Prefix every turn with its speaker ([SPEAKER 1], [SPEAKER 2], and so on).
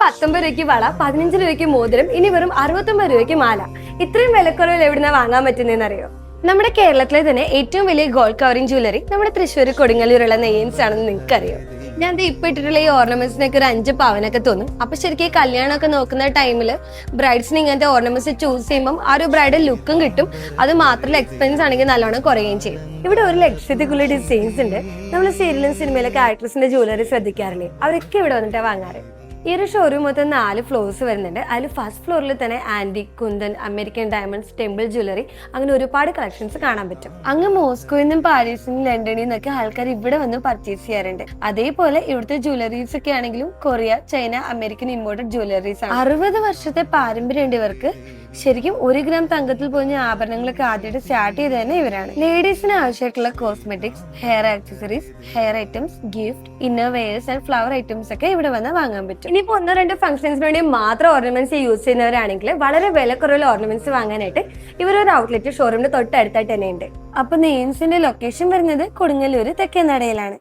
[SPEAKER 1] 19 രൂപയ്ക്ക് വള, 15 രൂപയ്ക്ക് മോതിരം, ഇനി വെറും 69 രൂപയ്ക്ക് മാല. ഇത്രയും വിലക്കുറവിൽ എവിടുന്ന വാങ്ങാൻ പറ്റുന്നതെന്ന് അറിയോ? നമ്മുടെ കേരളത്തിലെ തന്നെ ഏറ്റവും വലിയ ഗോൾഡ് കവറിംഗ് ജ്വല്ലറി നമ്മുടെ തൃശ്ശൂർ കൊടുങ്ങല്ലൂരുള്ള നെയ്യൻസ് ആണെന്ന് നിങ്ങൾക്കറിയോ? ഞാൻ ഇപ്പൊ ഇട്ടിട്ടുള്ള ഈ ഓർണമെന്റ്സിനൊക്കെ ഒരു 5 പവനൊക്കെ തോന്നും. അപ്പൊ ശരിക്കും ഈ കല്യാണമൊക്കെ നോക്കുന്ന ടൈമിൽ ബ്രൈഡ്സിന് ഇങ്ങനത്തെ ഓർണമെന്റ്സ് ചൂസ് ചെയ്യുമ്പോൾ ആ ഒരു ബ്രൈഡൽ ലുക്കും കിട്ടും. അത് മാത്രമല്ല എക്സ്പെൻസ് ആണെങ്കിൽ നല്ലോണം കുറയുകയും ചെയ്യും. ഇവിടെ 1 ലക്ഷത്തിക്കുള്ള ഡിസൈൻസ് ഉണ്ട്. നമ്മൾ സീരിയലും സിനിമയിലൊക്കെ ആക്ട്രസിന്റെ ജ്വല്ലറി ശ്രദ്ധിക്കാറില്ലേ? അവരൊക്കെ ഇവിടെ വന്നിട്ടാണ് വാങ്ങാറ്. ഈ ഒരു ഷോറൂം മൊത്തം 4 ഫ്ലോർസ് വരുന്നുണ്ട്. അതിൽ ഫസ്റ്റ് ഫ്ലോറിൽ തന്നെ antique, kundan, American diamonds, temple jewellery, അങ്ങനെ ഒരുപാട് കളക്ഷൻസ് കാണാൻ പറ്റും. അങ്ങ് മോസ്കോയിൽ നിന്നും പാരീസിൽ നിന്നും ലണ്ടനിൽ നിന്നൊക്കെ ആൾക്കാർ ഇവിടെ വന്ന് പർച്ചേസ് ചെയ്യാറുണ്ട്. അതേപോലെ ഇവിടുത്തെ ജ്വല്ലറീസ് ഒക്കെ ആണെങ്കിലും Korea, China, American imported jewelleries ആണ്. 60 വർഷത്തെ പാരമ്പര്യം ഉണ്ട് ഇവർക്ക്. ശരിക്കും 1 ഗ്രാം തങ്കത്തിൽ പോഞ്ഞ ആഭരണങ്ങളൊക്കെ ആദ്യമായിട്ട് സ്റ്റാർട്ട് ചെയ്ത് തന്നെ ഇവരാണ്. ലേഡീസിന് ആവശ്യമായിട്ടുള്ള cosmetics, hair accessories, hair items, gift, inner wears and flower items ഒക്കെ ഇവിടെ വന്ന് വാങ്ങാൻ പറ്റും. ഇനിയിപ്പോൾ 1-2 ഫംഗ്ഷൻസിന് വേണ്ടി മാത്രം ഓർണമെന്റ്സ് യൂസ് ചെയ്യുന്നവരാണെങ്കിൽ വളരെ വിലക്കുറവിൽ ഓർണമെന്റ്സ് വാങ്ങാനായിട്ട് ഇവരൊരു ഔട്ട്ലെറ്റ് ഷോറൂമിന്റെ തൊട്ടടുത്തായിട്ട് തന്നെ ഉണ്ട്. അപ്പൊ നെയിൻസിന്റെ ലൊക്കേഷൻ വരുന്നത് കൊടുങ്ങല്ലൂർ തെക്കേനടയിലാണ്.